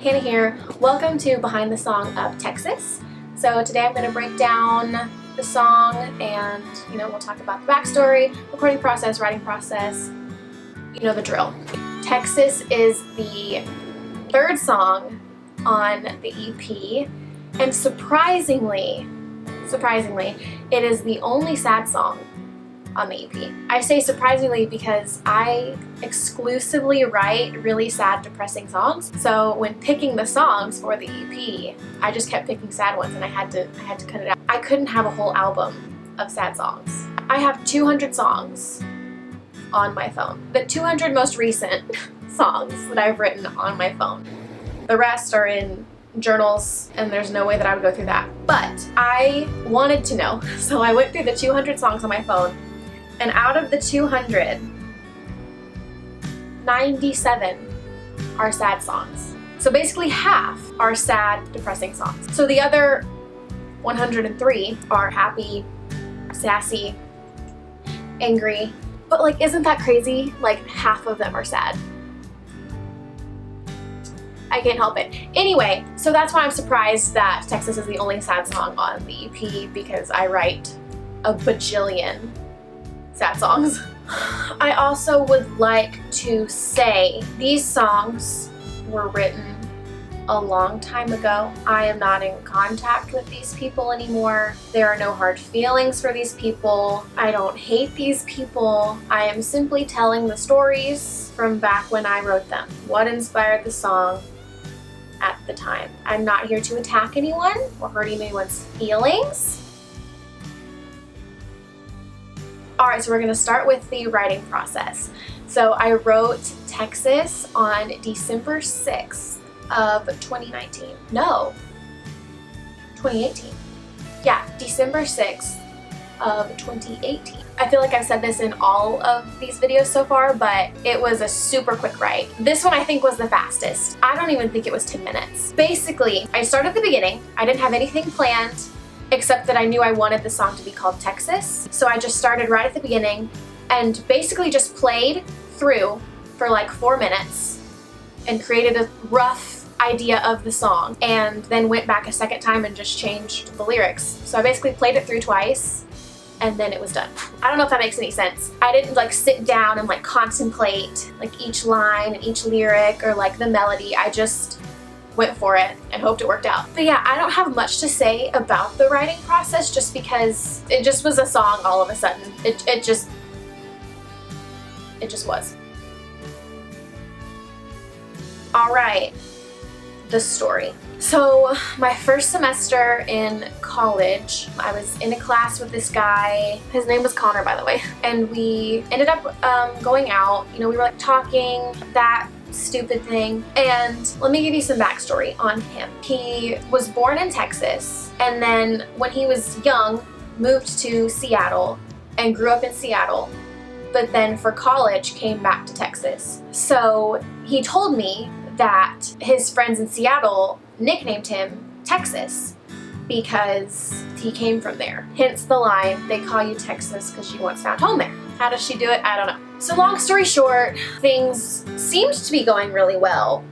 Hannah here. Welcome to Behind the Song of Texas. So today I'm going to break down the song and, we'll talk about the backstory, recording process, writing process, the drill. Texas is the third song on the EP, and surprisingly, it is the only sad song on the EP. I say surprisingly because I exclusively write really sad, depressing songs. So when picking the songs for the EP, I just kept picking sad ones, and I had to cut it out. I couldn't have a whole album of sad songs. I have 200 songs on my phone. The 200 most recent songs that I've written on my phone. The rest are in journals, and there's no way that I would go through that. But I wanted to know, so I went through the 200 songs on my phone. And out of the 200, 97 are sad songs. So basically half are sad, depressing songs. So the other 103 are happy, sassy, angry. But isn't that crazy? Half of them are sad. I can't help it. Anyway, so that's why I'm surprised that Texas is the only sad song on the EP, because I write a bajillion sad songs. I also would like to say these songs were written a long time ago. I am not in contact with these people anymore. There are no hard feelings for these people. I don't hate these people. I am simply telling the stories from back when I wrote them. What inspired the song at the time. I'm not here to attack anyone or hurt anyone's feelings. Alright, so we're going to start with the writing process. So I wrote Texas on December 6th of 2019. No, 2018. Yeah, December 6th of 2018. I feel like I've said this in all of these videos so far, but it was a super quick write. This one I think was the fastest. I don't even think it was 10 minutes. Basically, I started at the beginning. I didn't have anything planned, except that I knew I wanted the song to be called Texas. So I just started right at the beginning and basically just played through for 4 minutes and created a rough idea of the song, and then went back a second time and just changed the lyrics. So I basically played it through twice, and then it was done. I don't know if that makes any sense. I didn't sit down and contemplate each line and each lyric or the melody. I just went for it and hoped it worked out. But yeah, I don't have much to say about the writing process, just because it just was a song all of a sudden. It just was. All right, the story. So my first semester in college, I was in a class with this guy. His name was Connor, by the way. And we ended up going out. We were talking, that stupid thing. And let me give you some backstory on him. He was born in Texas, and then when he was young, moved to Seattle and grew up in Seattle, but then for college came back to Texas. So he told me that his friends in Seattle nicknamed him Texas because he came from there. Hence the line, they call you Texas because you once found home there. How does she do it? I don't know. So long story short, things seemed to be going really well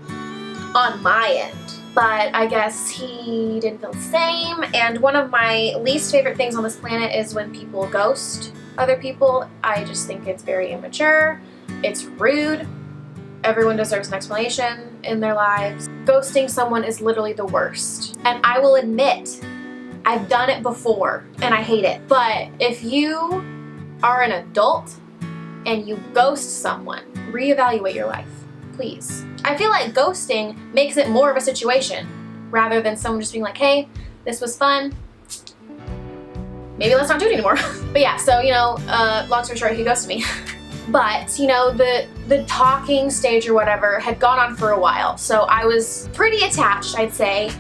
on my end, but I guess he didn't feel the same. And one of my least favorite things on this planet is when people ghost other people. I just think it's very immature. It's rude. Everyone deserves an explanation in their lives. Ghosting someone is literally the worst. And I will admit, I've done it before and I hate it. But if you are an adult and you ghost someone, reevaluate your life, please. I feel like ghosting makes it more of a situation rather than someone just being like, hey, this was fun, maybe let's not do it anymore. But yeah, so long story short, he ghosted me. But the talking stage or whatever had gone on for a while, so I was pretty attached, I'd say.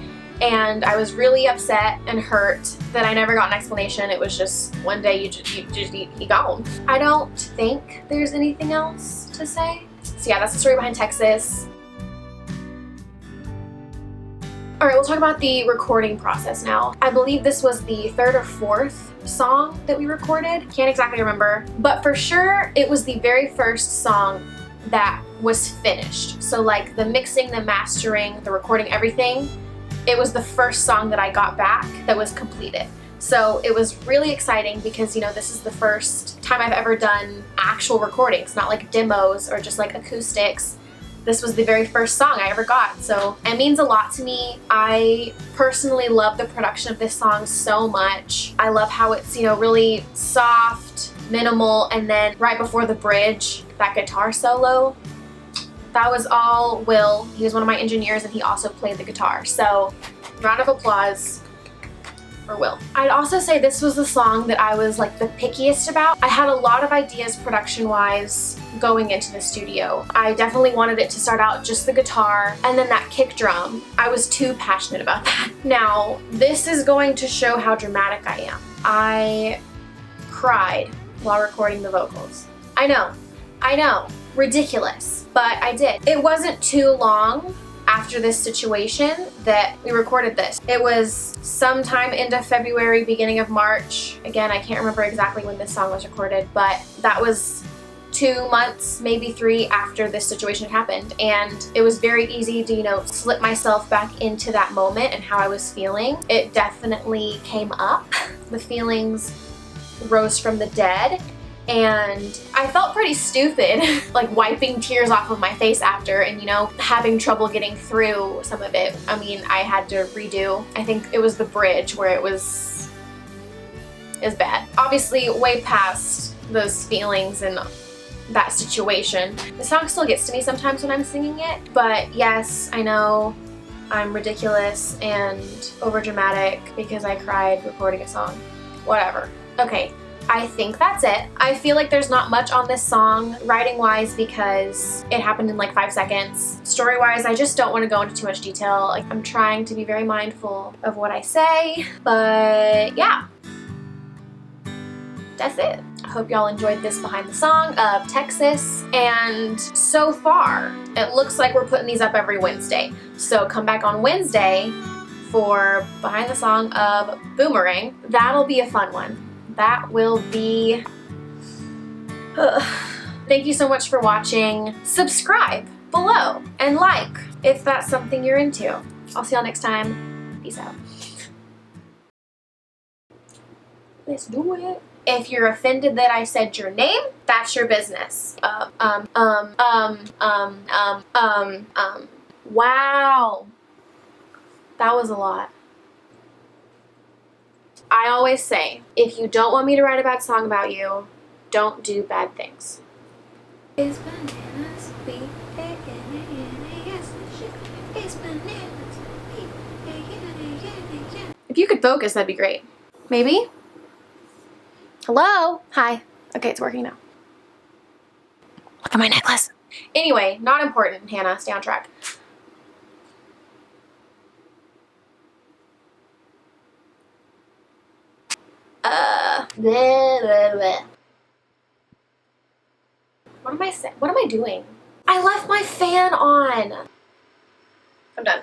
And I was really upset and hurt that I never got an explanation. It was just one day he gone. I don't think there's anything else to say. So yeah, that's the story behind Texas. Alright, we'll talk about the recording process now. I believe this was the third or fourth song that we recorded. Can't exactly remember, but for sure it was the very first song that was finished. So like the mixing, the mastering, the recording, everything, it was the first song that I got back that was completed. So it was really exciting because, you know, this is the first time I've ever done actual recordings, not like demos or just like acoustics. This was the very first song I ever got, so it means a lot to me. I personally love the production of this song so much. I love how it's, you know, really soft, minimal, and then right before the bridge, that guitar solo, that was all Will. He was one of my engineers and he also played the guitar. So round of applause for Will. I'd also say this was the song that I was like the pickiest about. I had a lot of ideas production-wise going into the studio. I definitely wanted it to start out just the guitar and then that kick drum. I was too passionate about that. Now, this is going to show how dramatic I am. I cried while recording the vocals. I know, ridiculous, but I did. It wasn't too long after this situation that we recorded this. It was sometime into February, beginning of March. Again, I can't remember exactly when this song was recorded, but that was 2 months, maybe 3 after this situation happened. And it was very easy to, you know, slip myself back into that moment and how I was feeling. It definitely came up. The feelings rose from the dead. And I felt pretty stupid, like wiping tears off of my face after and, you know, having trouble getting through some of it. I mean, I had to redo, I think it was the bridge where it was bad. Obviously, way past those feelings and that situation. The song still gets to me sometimes when I'm singing it, but yes, I know I'm ridiculous and overdramatic because I cried recording a song. Whatever. Okay. I think that's it. I feel like there's not much on this song writing-wise because it happened in like 5 seconds. Story-wise, I just don't want to go into too much detail. Like, I'm trying to be very mindful of what I say, but yeah. That's it. I hope y'all enjoyed this behind the song of Texas, and so far, it looks like we're putting these up every Wednesday. So come back on Wednesday for behind the song of Boomerang. That'll be a fun one. That will be... Thank you so much for watching. Subscribe below and like if that's something you're into. I'll see y'all next time. Peace out. Let's do it. If you're offended that I said your name, that's your business. Wow. That was a lot. I always say, if you don't want me to write a bad song about you, don't do bad things. It's bananas, if you could focus, that'd be great. Maybe? Hello? Hi. Okay, it's working now. Look at my necklace. Anyway, not important, Hannah. Stay on track. Blah, blah, blah. What am I saying? What am I doing? I left my fan on. I'm done.